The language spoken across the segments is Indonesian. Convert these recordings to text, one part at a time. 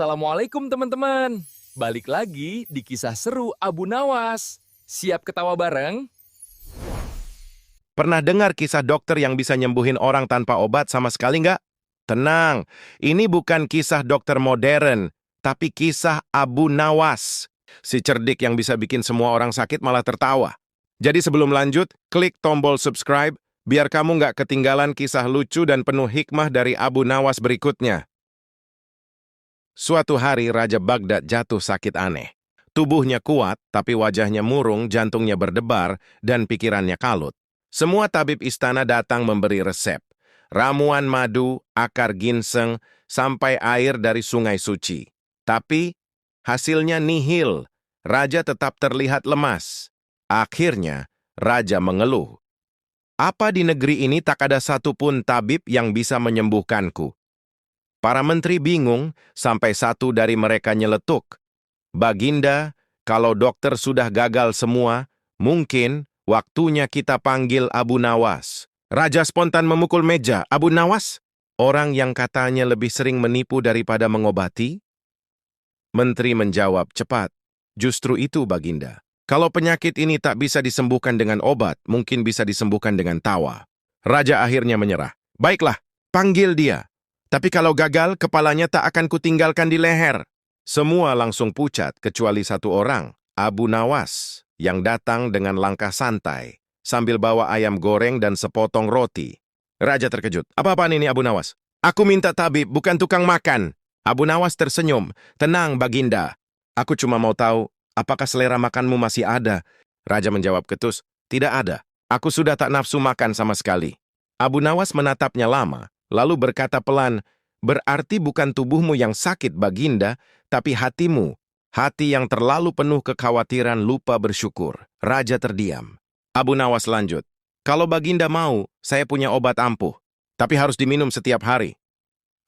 Assalamualaikum teman-teman. Balik lagi di kisah seru Abu Nawas. Siap ketawa bareng? Pernah dengar kisah dokter yang bisa nyembuhin orang tanpa obat sama sekali nggak? Tenang, ini bukan kisah dokter modern, tapi kisah Abu Nawas. Si cerdik yang bisa bikin semua orang sakit malah tertawa. Jadi sebelum lanjut, klik tombol subscribe, biar kamu nggak ketinggalan kisah lucu dan penuh hikmah dari Abu Nawas berikutnya. Suatu hari Raja Baghdad jatuh sakit aneh. Tubuhnya kuat, tapi wajahnya murung, jantungnya berdebar, dan pikirannya kalut. Semua tabib istana datang memberi resep. Ramuan madu, akar ginseng, sampai air dari sungai suci. Tapi, hasilnya nihil. Raja tetap terlihat lemas. Akhirnya, Raja mengeluh. Apa di negeri ini tak ada satupun tabib yang bisa menyembuhkanku? Para menteri bingung, sampai satu dari mereka nyeletuk. Baginda, kalau dokter sudah gagal semua, mungkin waktunya kita panggil Abu Nawas. Raja spontan memukul meja. Abu Nawas? Orang yang katanya lebih sering menipu daripada mengobati? Menteri menjawab cepat. Justru itu, Baginda. Kalau penyakit ini tak bisa disembuhkan dengan obat, mungkin bisa disembuhkan dengan tawa. Raja akhirnya menyerah. Baiklah, panggil dia. Tapi kalau gagal, kepalanya tak akan kutinggalkan di leher. Semua langsung pucat, kecuali satu orang, Abu Nawas, yang datang dengan langkah santai, sambil bawa ayam goreng dan sepotong roti. Raja terkejut. Apa-apaan ini, Abu Nawas? Aku minta tabib, bukan tukang makan. Abu Nawas tersenyum. Tenang, Baginda. Aku cuma mau tahu, apakah selera makanmu masih ada? Raja menjawab ketus. Tidak ada. Aku sudah tak nafsu makan sama sekali. Abu Nawas menatapnya lama, lalu berkata pelan, berarti bukan tubuhmu yang sakit, Baginda, tapi hatimu. Hati yang terlalu penuh kekhawatiran lupa bersyukur. Raja terdiam. Abu Nawas lanjut. Kalau Baginda mau, saya punya obat ampuh. Tapi harus diminum setiap hari.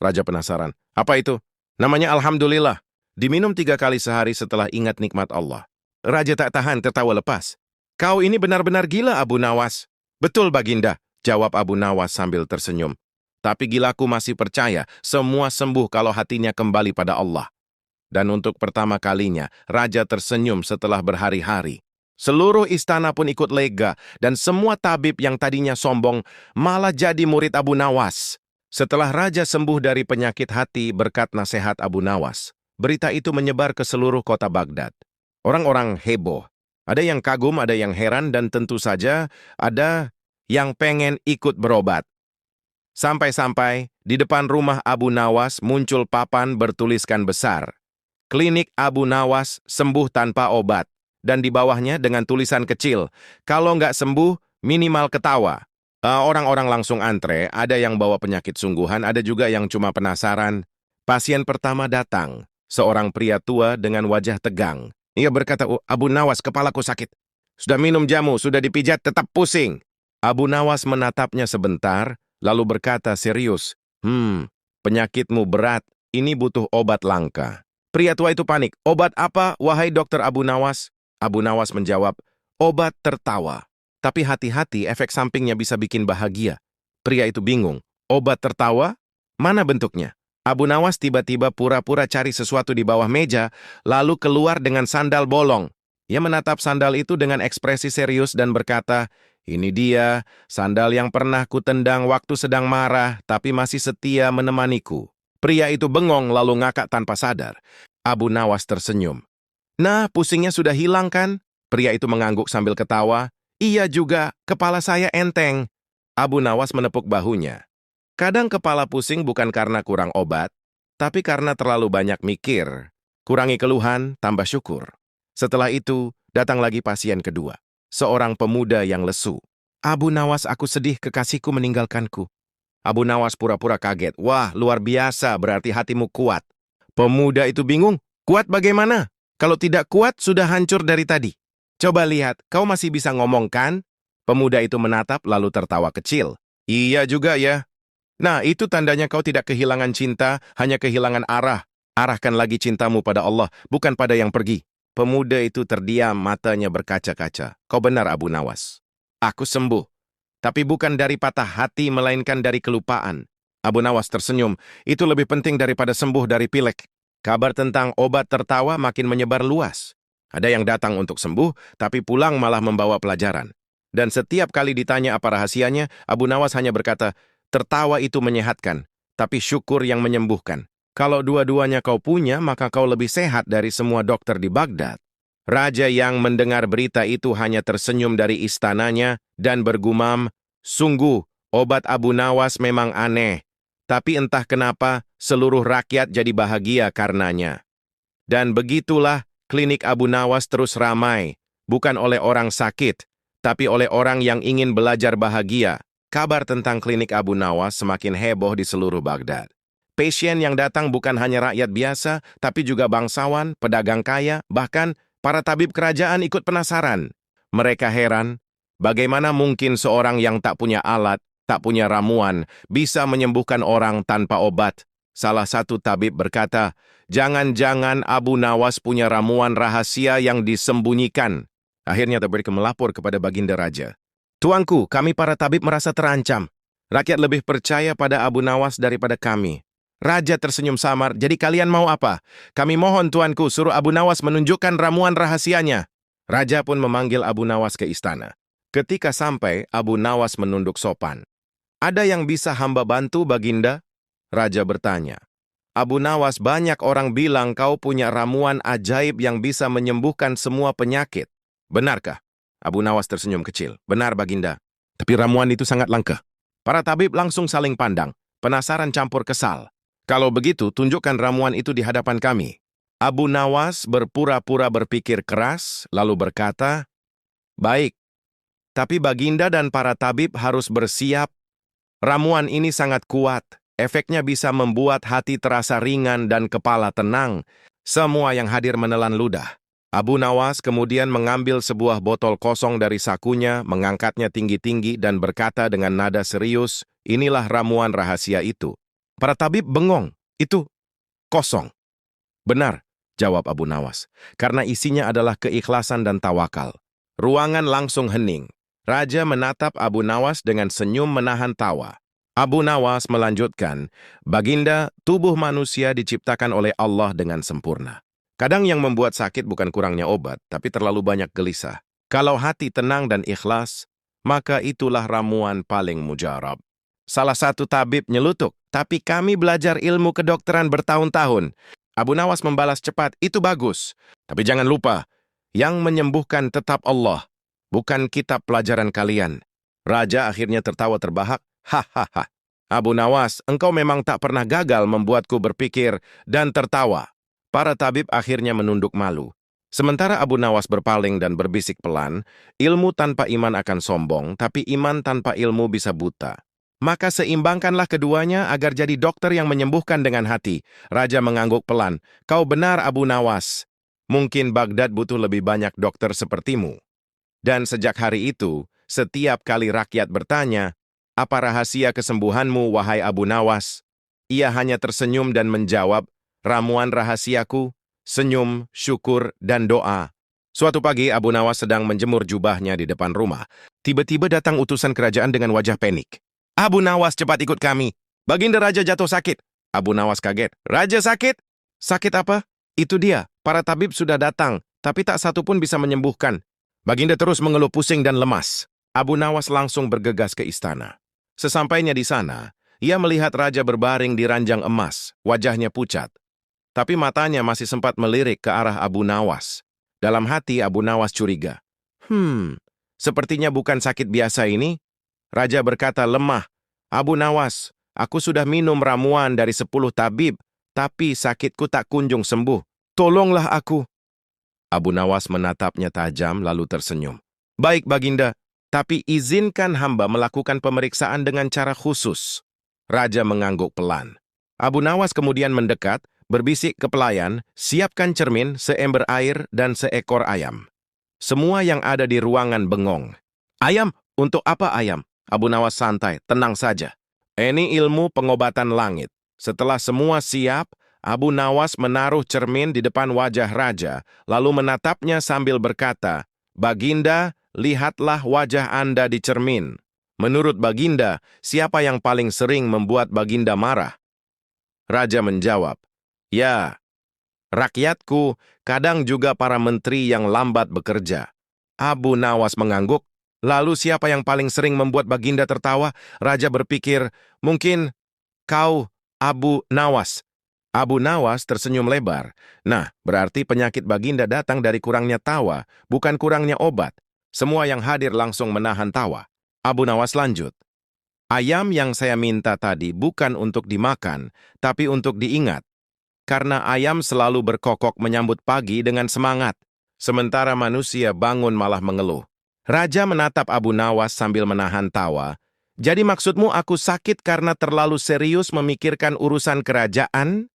Raja penasaran. Apa itu? Namanya Alhamdulillah. Diminum 3 kali sehari setelah ingat nikmat Allah. Raja tak tahan tertawa lepas. Kau ini benar-benar gila, Abu Nawas. Betul, Baginda, jawab Abu Nawas sambil tersenyum. Tapi gilaku masih percaya semua sembuh kalau hatinya kembali pada Allah. Dan untuk pertama kalinya, Raja tersenyum setelah berhari-hari. Seluruh istana pun ikut lega, dan semua tabib yang tadinya sombong malah jadi murid Abu Nawas. Setelah Raja sembuh dari penyakit hati berkat nasihat Abu Nawas, berita itu menyebar ke seluruh kota Baghdad. Orang-orang heboh. Ada yang kagum, ada yang heran, dan tentu saja ada yang pengen ikut berobat. Sampai-sampai di depan rumah Abu Nawas muncul papan bertuliskan besar. Klinik Abu Nawas sembuh tanpa obat. Dan di bawahnya dengan tulisan kecil, kalau nggak sembuh, minimal ketawa. Orang-orang langsung antre, ada yang bawa penyakit sungguhan, ada juga yang cuma penasaran. Pasien pertama datang, seorang pria tua dengan wajah tegang. Ia berkata, Abu Nawas, kepalaku sakit. Sudah minum jamu, sudah dipijat, tetap pusing. Abu Nawas menatapnya sebentar, lalu berkata serius, penyakitmu berat, ini butuh obat langka. Pria tua itu panik. Obat apa, wahai dokter Abu Nawas? Abu Nawas menjawab, obat tertawa. Tapi hati-hati, efek sampingnya bisa bikin bahagia. Pria itu bingung. Obat tertawa? Mana bentuknya? Abu Nawas tiba-tiba pura-pura cari sesuatu di bawah meja, lalu keluar dengan sandal bolong. Ia menatap sandal itu dengan ekspresi serius dan berkata, ini dia, sandal yang pernah kutendang waktu sedang marah, tapi masih setia menemaniku. Pria itu bengong lalu ngakak tanpa sadar. Abu Nawas tersenyum. Nah, pusingnya sudah hilang kan? Pria itu mengangguk sambil ketawa. Iya juga, kepala saya enteng. Abu Nawas menepuk bahunya. Kadang kepala pusing bukan karena kurang obat, tapi karena terlalu banyak mikir. Kurangi keluhan, tambah syukur. Setelah itu, datang lagi pasien kedua. Seorang pemuda yang lesu. Abu Nawas, aku sedih kekasihku meninggalkanku. Abu Nawas pura-pura kaget. Wah, luar biasa, berarti hatimu kuat. Pemuda itu bingung. Kuat bagaimana? Kalau tidak kuat, sudah hancur dari tadi. Coba lihat, kau masih bisa ngomong kan? Pemuda itu menatap lalu tertawa kecil. Iya juga ya. Nah, itu tandanya kau tidak kehilangan cinta, hanya kehilangan arah. Arahkan lagi cintamu pada Allah, bukan pada yang pergi. Pemuda itu terdiam, matanya berkaca-kaca. Kau benar, Abu Nawas. Aku sembuh. Tapi bukan dari patah hati, melainkan dari kelupaan. Abu Nawas tersenyum. Itu lebih penting daripada sembuh dari pilek. Kabar tentang obat tertawa makin menyebar luas. Ada yang datang untuk sembuh, tapi pulang malah membawa pelajaran. Dan setiap kali ditanya apa rahasianya, Abu Nawas hanya berkata, tertawa itu menyehatkan, tapi syukur yang menyembuhkan. Kalau dua-duanya kau punya, maka kau lebih sehat dari semua dokter di Baghdad. Raja yang mendengar berita itu hanya tersenyum dari istananya dan bergumam, sungguh, obat Abu Nawas memang aneh. Tapi entah kenapa, seluruh rakyat jadi bahagia karenanya. Dan begitulah, klinik Abu Nawas terus ramai, bukan oleh orang sakit, tapi oleh orang yang ingin belajar bahagia. Kabar tentang klinik Abu Nawas semakin heboh di seluruh Baghdad. Pasien yang datang bukan hanya rakyat biasa, tapi juga bangsawan, pedagang kaya, bahkan para tabib kerajaan ikut penasaran. Mereka heran, bagaimana mungkin seorang yang tak punya alat, tak punya ramuan, bisa menyembuhkan orang tanpa obat. Salah satu tabib berkata, jangan-jangan Abu Nawas punya ramuan rahasia yang disembunyikan. Akhirnya tabib melapor kepada Baginda Raja. Tuanku, kami para tabib merasa terancam. Rakyat lebih percaya pada Abu Nawas daripada kami. Raja tersenyum samar, jadi kalian mau apa? Kami mohon tuanku, suruh Abu Nawas menunjukkan ramuan rahasianya. Raja pun memanggil Abu Nawas ke istana. Ketika sampai, Abu Nawas menunduk sopan. Ada yang bisa hamba bantu, Baginda? Raja bertanya. Abu Nawas, banyak orang bilang kau punya ramuan ajaib yang bisa menyembuhkan semua penyakit. Benarkah? Abu Nawas tersenyum kecil. Benar, Baginda. Tapi ramuan itu sangat langka. Para tabib langsung saling pandang. Penasaran campur kesal. Kalau begitu, tunjukkan ramuan itu di hadapan kami. Abu Nawas berpura-pura berpikir keras, lalu berkata, baik, tapi Baginda dan para tabib harus bersiap. Ramuan ini sangat kuat, efeknya bisa membuat hati terasa ringan dan kepala tenang. Semua yang hadir menelan ludah. Abu Nawas kemudian mengambil sebuah botol kosong dari sakunya, mengangkatnya tinggi-tinggi dan berkata dengan nada serius, inilah ramuan rahasia itu. Para tabib bengong, itu kosong. Benar, jawab Abu Nawas, karena isinya adalah keikhlasan dan tawakal. Ruangan langsung hening. Raja menatap Abu Nawas dengan senyum menahan tawa. Abu Nawas melanjutkan, Baginda, tubuh manusia diciptakan oleh Allah dengan sempurna. Kadang yang membuat sakit bukan kurangnya obat, tapi terlalu banyak gelisah. Kalau hati tenang dan ikhlas, maka itulah ramuan paling mujarab. Salah satu tabib nyelutuk, tapi kami belajar ilmu kedokteran bertahun-tahun. Abu Nawas membalas cepat, itu bagus. Tapi jangan lupa, yang menyembuhkan tetap Allah. Bukan kitab pelajaran kalian. Raja akhirnya tertawa terbahak. Hahaha. Abu Nawas, engkau memang tak pernah gagal membuatku berpikir dan tertawa. Para tabib akhirnya menunduk malu. Sementara Abu Nawas berpaling dan berbisik pelan, ilmu tanpa iman akan sombong, tapi iman tanpa ilmu bisa buta. Maka seimbangkanlah keduanya agar jadi dokter yang menyembuhkan dengan hati. Raja mengangguk pelan. Kau benar, Abu Nawas. Mungkin Baghdad butuh lebih banyak dokter sepertimu. Dan sejak hari itu, setiap kali rakyat bertanya, apa rahasia kesembuhanmu, wahai Abu Nawas? Ia hanya tersenyum dan menjawab, ramuan rahasiaku, senyum, syukur, dan doa. Suatu pagi, Abu Nawas sedang menjemur jubahnya di depan rumah. Tiba-tiba datang utusan kerajaan dengan wajah panik. Abu Nawas, cepat ikut kami. Baginda Raja jatuh sakit. Abu Nawas kaget. Raja sakit? Sakit apa? Itu dia. Para tabib sudah datang, tapi tak satu pun bisa menyembuhkan. Baginda terus mengeluh pusing dan lemas. Abu Nawas langsung bergegas ke istana. Sesampainya di sana, ia melihat raja berbaring di ranjang emas, wajahnya pucat. Tapi matanya masih sempat melirik ke arah Abu Nawas. Dalam hati Abu Nawas curiga. Sepertinya bukan sakit biasa ini. Raja berkata lemah, Abu Nawas, aku sudah minum ramuan dari 10 tabib, tapi sakitku tak kunjung sembuh. Tolonglah aku. Abu Nawas menatapnya tajam lalu tersenyum. Baik, Baginda, tapi izinkan hamba melakukan pemeriksaan dengan cara khusus. Raja mengangguk pelan. Abu Nawas kemudian mendekat, berbisik ke pelayan, siapkan cermin, seember air, dan seekor ayam. Semua yang ada di ruangan bengong. Ayam? Untuk apa ayam? Abu Nawas santai, tenang saja. Ini ilmu pengobatan langit. Setelah semua siap, Abu Nawas menaruh cermin di depan wajah raja, lalu menatapnya sambil berkata, Baginda, lihatlah wajah Anda di cermin. Menurut Baginda, siapa yang paling sering membuat Baginda marah? Raja menjawab, ya, Rakyatku, kadang juga para menteri yang lambat bekerja. Abu Nawas mengangguk. Lalu siapa yang paling sering membuat Baginda tertawa? Raja berpikir, mungkin kau, Abu Nawas. Abu Nawas tersenyum lebar. Nah, berarti penyakit Baginda datang dari kurangnya tawa, bukan kurangnya obat. Semua yang hadir langsung menahan tawa. Abu Nawas lanjut. Ayam yang saya minta tadi bukan untuk dimakan, tapi untuk diingat. Karena ayam selalu berkokok menyambut pagi dengan semangat. Sementara manusia bangun malah mengeluh. Raja menatap Abu Nawas sambil menahan tawa. Jadi maksudmu aku sakit karena terlalu serius memikirkan urusan kerajaan?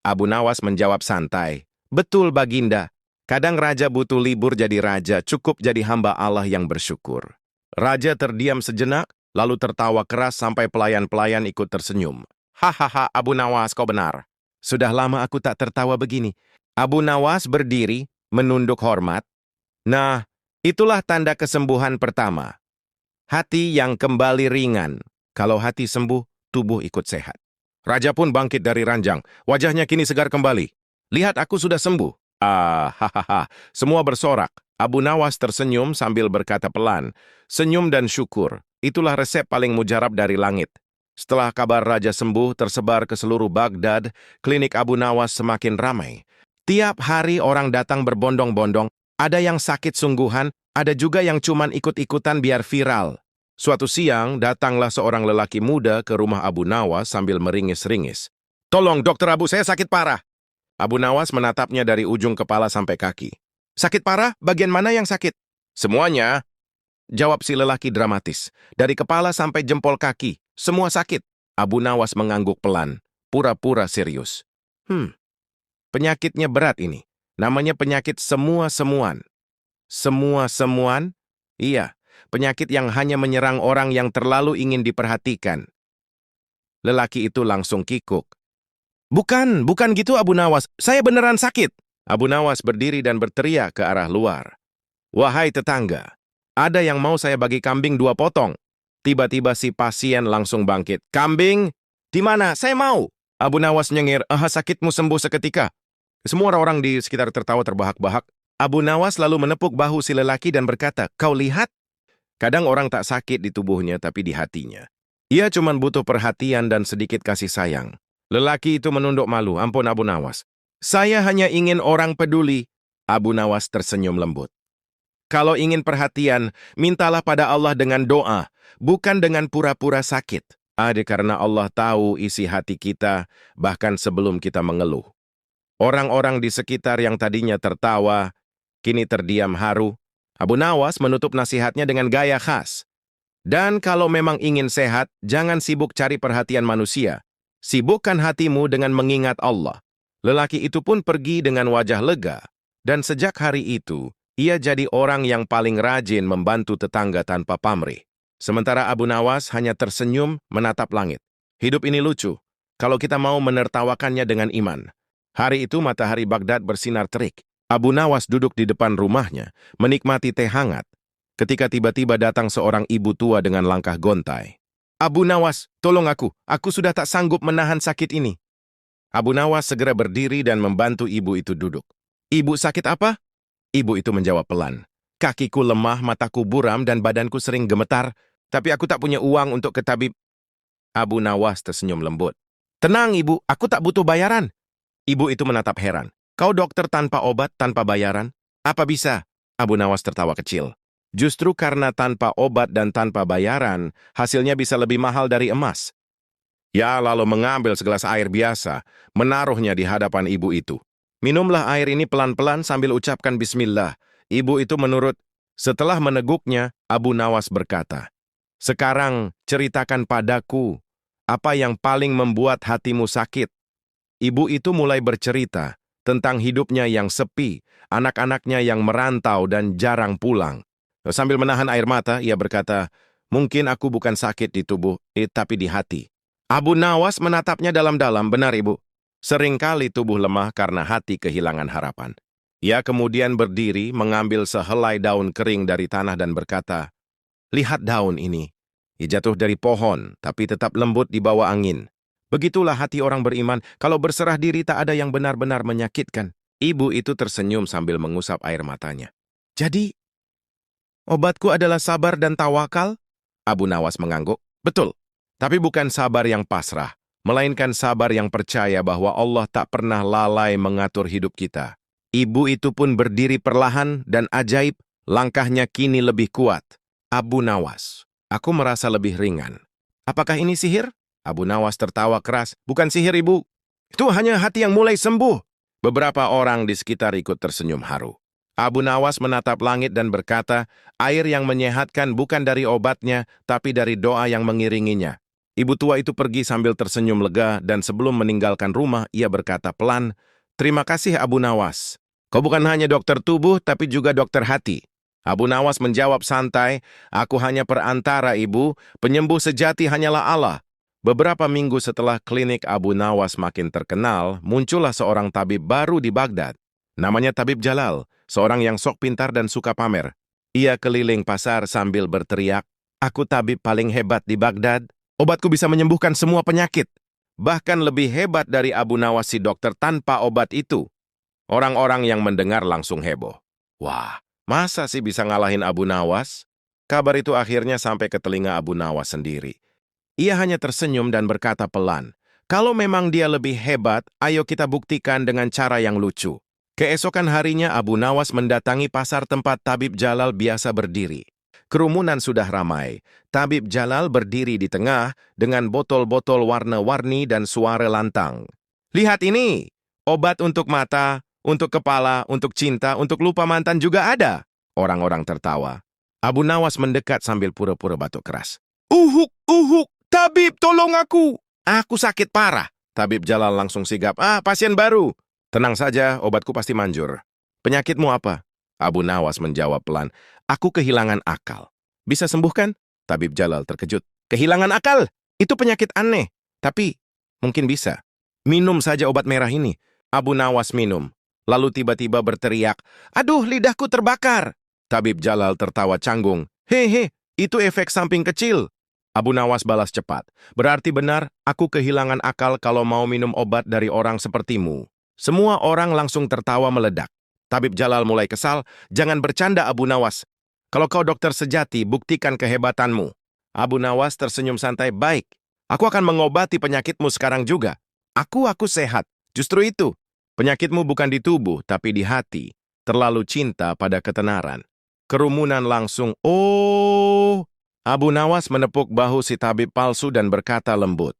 Abu Nawas menjawab santai. Betul Baginda. Kadang raja butuh libur jadi raja, cukup jadi hamba Allah yang bersyukur. Raja terdiam sejenak, lalu tertawa keras sampai pelayan-pelayan ikut tersenyum. Hahaha, Abu Nawas, kau benar. Sudah lama aku tak tertawa begini. Abu Nawas berdiri, menunduk hormat. Nah, itulah tanda kesembuhan pertama. Hati yang kembali ringan. Kalau hati sembuh, tubuh ikut sehat. Raja pun bangkit dari ranjang. Wajahnya kini segar kembali. Lihat aku sudah sembuh. Hahaha. Semua bersorak. Abu Nawas tersenyum sambil berkata pelan. Senyum dan syukur. Itulah resep paling mujarab dari langit. Setelah kabar raja sembuh tersebar ke seluruh Baghdad, klinik Abu Nawas semakin ramai. Tiap hari orang datang berbondong-bondong. Ada yang sakit sungguhan, ada juga yang cuman ikut-ikutan biar viral. Suatu siang, datanglah seorang lelaki muda ke rumah Abu Nawas sambil meringis-ringis. Tolong, dokter Abu, saya sakit parah. Abu Nawas menatapnya dari ujung kepala sampai kaki. Sakit parah? Bagian mana yang sakit? Semuanya, jawab si lelaki dramatis. Dari kepala sampai jempol kaki, semua sakit. Abu Nawas mengangguk pelan, pura-pura serius. Penyakitnya berat ini. Namanya penyakit semua-semuan. Semua-semuan? Iya, penyakit yang hanya menyerang orang yang terlalu ingin diperhatikan. Lelaki itu langsung kikuk. Bukan gitu Abu Nawas. Saya beneran sakit. Abu Nawas berdiri dan berteriak ke arah luar. Wahai tetangga, ada yang mau saya bagi kambing 2 potong. Tiba-tiba si pasien langsung bangkit. Kambing? Di mana? Saya mau. Abu Nawas nyengir, sakitmu sembuh seketika. Semua orang di sekitar tertawa terbahak-bahak. Abu Nawas lalu menepuk bahu si lelaki dan berkata, kau lihat? Kadang orang tak sakit di tubuhnya tapi di hatinya. Ia cuma butuh perhatian dan sedikit kasih sayang. Lelaki itu menunduk malu, ampun Abu Nawas. Saya hanya ingin orang peduli. Abu Nawas tersenyum lembut. Kalau ingin perhatian, mintalah pada Allah dengan doa, bukan dengan pura-pura sakit. Karena Allah tahu isi hati kita, bahkan sebelum kita mengeluh. Orang-orang di sekitar yang tadinya tertawa, kini terdiam haru. Abu Nawas menutup nasihatnya dengan gaya khas. Dan kalau memang ingin sehat, jangan sibuk cari perhatian manusia. Sibukkan hatimu dengan mengingat Allah. Lelaki itu pun pergi dengan wajah lega. Dan sejak hari itu, ia jadi orang yang paling rajin membantu tetangga tanpa pamrih. Sementara Abu Nawas hanya tersenyum menatap langit. Hidup ini lucu, kalau kita mau menertawakannya dengan iman. Hari itu matahari Baghdad bersinar terik. Abu Nawas duduk di depan rumahnya, menikmati teh hangat. Ketika tiba-tiba datang seorang ibu tua dengan langkah gontai. Abu Nawas, tolong aku sudah tak sanggup menahan sakit ini. Abu Nawas segera berdiri dan membantu ibu itu duduk. Ibu sakit apa? Ibu itu menjawab pelan. Kakiku lemah, mataku buram, dan badanku sering gemetar, tapi aku tak punya uang untuk ke tabib. Abu Nawas tersenyum lembut. Tenang ibu, aku tak butuh bayaran. Ibu itu menatap heran. Kau dokter tanpa obat, tanpa bayaran? Apa bisa? Abu Nawas tertawa kecil. Justru karena tanpa obat dan tanpa bayaran, hasilnya bisa lebih mahal dari emas. Ya, lalu mengambil segelas air biasa, menaruhnya di hadapan ibu itu. Minumlah air ini pelan-pelan sambil ucapkan bismillah. Ibu itu menurut. Setelah meneguknya, Abu Nawas berkata, sekarang ceritakan padaku, apa yang paling membuat hatimu sakit? Ibu itu mulai bercerita tentang hidupnya yang sepi, anak-anaknya yang merantau dan jarang pulang. Sambil menahan air mata, ia berkata, mungkin aku bukan sakit di tubuh, tapi di hati. Abu Nawas menatapnya dalam-dalam, benar ibu. Seringkali tubuh lemah karena hati kehilangan harapan. Ia kemudian berdiri, mengambil sehelai daun kering dari tanah dan berkata, lihat daun ini. Ia jatuh dari pohon, tapi tetap lembut di bawah angin. Begitulah hati orang beriman, kalau berserah diri tak ada yang benar-benar menyakitkan. Ibu itu tersenyum sambil mengusap air matanya. Jadi, obatku adalah sabar dan tawakal? Abu Nawas mengangguk. Betul, tapi bukan sabar yang pasrah, melainkan sabar yang percaya bahwa Allah tak pernah lalai mengatur hidup kita. Ibu itu pun berdiri perlahan dan ajaib, langkahnya kini lebih kuat. Abu Nawas, aku merasa lebih ringan. Apakah ini sihir? Abu Nawas tertawa keras. Bukan sihir, Ibu. Itu hanya hati yang mulai sembuh. Beberapa orang di sekitar ikut tersenyum haru. Abu Nawas menatap langit dan berkata, air yang menyehatkan bukan dari obatnya, tapi dari doa yang mengiringinya. Ibu tua itu pergi sambil tersenyum lega dan sebelum meninggalkan rumah, ia berkata pelan, terima kasih Abu Nawas. Kau bukan hanya dokter tubuh, tapi juga dokter hati. Abu Nawas menjawab santai, aku hanya perantara, Ibu. Penyembuh sejati hanyalah Allah. Beberapa minggu setelah klinik Abu Nawas makin terkenal, muncullah seorang tabib baru di Baghdad. Namanya Tabib Jalal, seorang yang sok pintar dan suka pamer. Ia keliling pasar sambil berteriak, aku tabib paling hebat di Baghdad. Obatku bisa menyembuhkan semua penyakit. Bahkan lebih hebat dari Abu Nawas si dokter tanpa obat itu. Orang-orang yang mendengar langsung heboh. Wah, masa sih bisa ngalahin Abu Nawas? Kabar itu akhirnya sampai ke telinga Abu Nawas sendiri. Ia hanya tersenyum dan berkata pelan, kalau memang dia lebih hebat, ayo kita buktikan dengan cara yang lucu. Keesokan harinya Abu Nawas mendatangi pasar tempat Tabib Jalal biasa berdiri. Kerumunan sudah ramai. Tabib Jalal berdiri di tengah dengan botol-botol warna-warni dan suara lantang. Lihat ini, obat untuk mata, untuk kepala, untuk cinta, untuk lupa mantan juga ada. Orang-orang tertawa. Abu Nawas mendekat sambil pura-pura batuk keras. Uhuk, uhuk, tabib tolong aku. Aku sakit parah. Tabib Jalal langsung sigap. Pasien baru. Tenang saja, obatku pasti manjur. Penyakitmu apa? Abu Nawas menjawab pelan. Aku kehilangan akal. Bisa sembuh kan? Tabib Jalal terkejut. Kehilangan akal? Itu penyakit aneh. Tapi mungkin bisa. Minum saja obat merah ini. Abu Nawas minum. Lalu tiba-tiba berteriak, aduh lidahku terbakar. Tabib Jalal tertawa canggung. Hehe, itu efek samping kecil. Abu Nawas balas cepat. Berarti benar, aku kehilangan akal kalau mau minum obat dari orang sepertimu. Semua orang langsung tertawa meledak. Tabib Jalal mulai kesal, jangan bercanda Abu Nawas. Kalau kau dokter sejati, buktikan kehebatanmu. Abu Nawas tersenyum santai, baik. Aku akan mengobati penyakitmu sekarang juga. Aku sehat. Justru itu. Penyakitmu bukan di tubuh, tapi di hati. Terlalu cinta pada ketenaran. Kerumunan langsung, oh. Abu Nawas menepuk bahu si tabib palsu dan berkata lembut.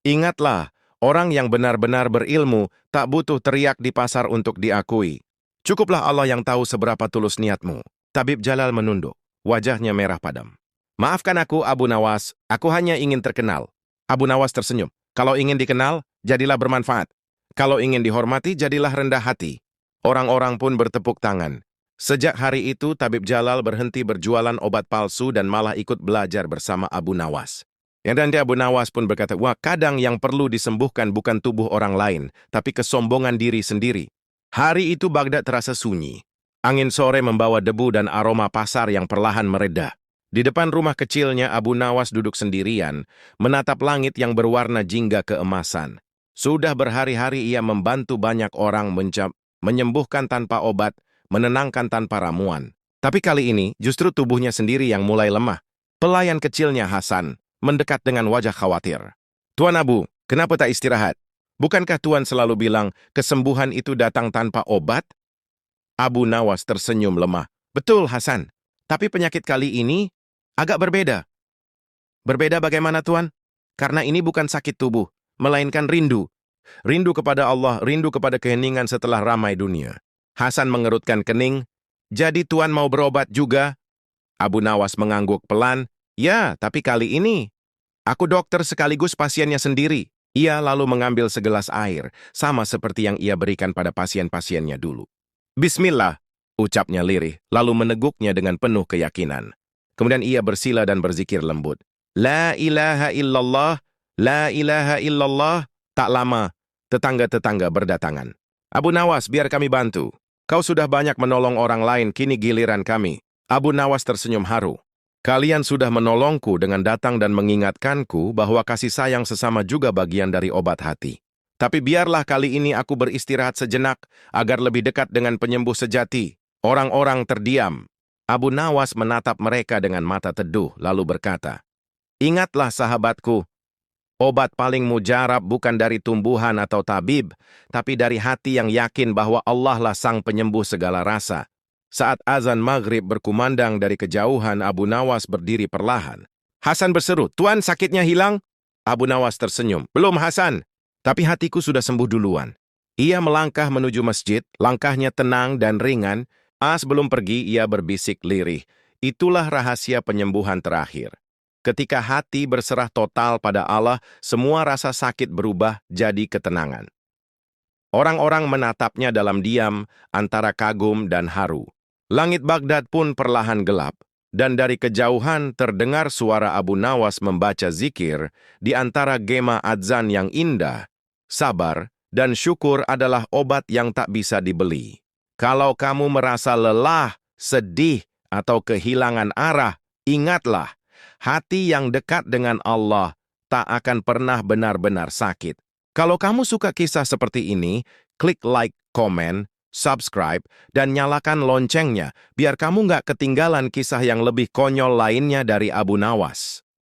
Ingatlah, orang yang benar-benar berilmu tak butuh teriak di pasar untuk diakui. Cukuplah Allah yang tahu seberapa tulus niatmu. Tabib Jalal menunduk, wajahnya merah padam. Maafkan aku, Abu Nawas, aku hanya ingin terkenal. Abu Nawas tersenyum. Kalau ingin dikenal, jadilah bermanfaat. Kalau ingin dihormati, jadilah rendah hati. Orang-orang pun bertepuk tangan. Sejak hari itu, Tabib Jalal berhenti berjualan obat palsu dan malah ikut belajar bersama Abu Nawas. Yang nanti Abu Nawas pun berkata, wah kadang yang perlu disembuhkan bukan tubuh orang lain, tapi kesombongan diri sendiri. Hari itu Baghdad terasa sunyi. Angin sore membawa debu dan aroma pasar yang perlahan mereda. Di depan rumah kecilnya, Abu Nawas duduk sendirian, menatap langit yang berwarna jingga keemasan. Sudah berhari-hari ia membantu banyak orang menyembuhkan tanpa obat, menenangkan tanpa ramuan. Tapi kali ini justru tubuhnya sendiri yang mulai lemah. Pelayan kecilnya Hasan mendekat dengan wajah khawatir. Tuan Abu, kenapa tak istirahat? Bukankah Tuan selalu bilang kesembuhan itu datang tanpa obat? Abu Nawas tersenyum lemah. Betul Hasan, tapi penyakit kali ini agak berbeda. Berbeda bagaimana Tuan? Karena ini bukan sakit tubuh, melainkan rindu. Rindu kepada Allah, rindu kepada keheningan setelah ramai dunia. Hasan mengerutkan kening. Jadi Tuan mau berobat juga? Abu Nawas mengangguk pelan. Ya, tapi kali ini aku dokter sekaligus pasiennya sendiri. Ia lalu mengambil segelas air, sama seperti yang ia berikan pada pasien-pasiennya dulu. Bismillah, ucapnya lirih, lalu meneguknya dengan penuh keyakinan. Kemudian ia bersila dan berzikir lembut. La ilaha illallah, la ilaha illallah. Tak lama, tetangga-tetangga berdatangan. Abu Nawas, biar kami bantu. Kau sudah banyak menolong orang lain, kini giliran kami. Abu Nawas tersenyum haru. Kalian sudah menolongku dengan datang dan mengingatkanku bahwa kasih sayang sesama juga bagian dari obat hati. Tapi biarlah kali ini aku beristirahat sejenak agar lebih dekat dengan penyembuh sejati. Orang-orang terdiam. Abu Nawas menatap mereka dengan mata teduh lalu berkata, "Ingatlah sahabatku, obat paling mujarab bukan dari tumbuhan atau tabib, tapi dari hati yang yakin bahwa Allah lah sang penyembuh segala rasa." Saat azan maghrib berkumandang dari kejauhan, Abu Nawas berdiri perlahan. Hasan berseru, "Tuan, sakitnya hilang?" Abu Nawas tersenyum, "Belum, Hasan. Tapi hatiku sudah sembuh duluan." Ia melangkah menuju masjid, langkahnya tenang dan ringan. Sebelum pergi, ia berbisik lirih. Itulah rahasia penyembuhan terakhir. Ketika hati berserah total pada Allah, semua rasa sakit berubah jadi ketenangan. Orang-orang menatapnya dalam diam, antara kagum dan haru. Langit Baghdad pun perlahan gelap, dan dari kejauhan terdengar suara Abu Nawas membaca zikir di antara gema adzan yang indah. Sabar dan syukur adalah obat yang tak bisa dibeli. Kalau kamu merasa lelah, sedih, atau kehilangan arah, ingatlah, hati yang dekat dengan Allah tak akan pernah benar-benar sakit. Kalau kamu suka kisah seperti ini, klik like, komen, subscribe, dan nyalakan loncengnya biar kamu nggak ketinggalan kisah yang lebih konyol lainnya dari Abu Nawas.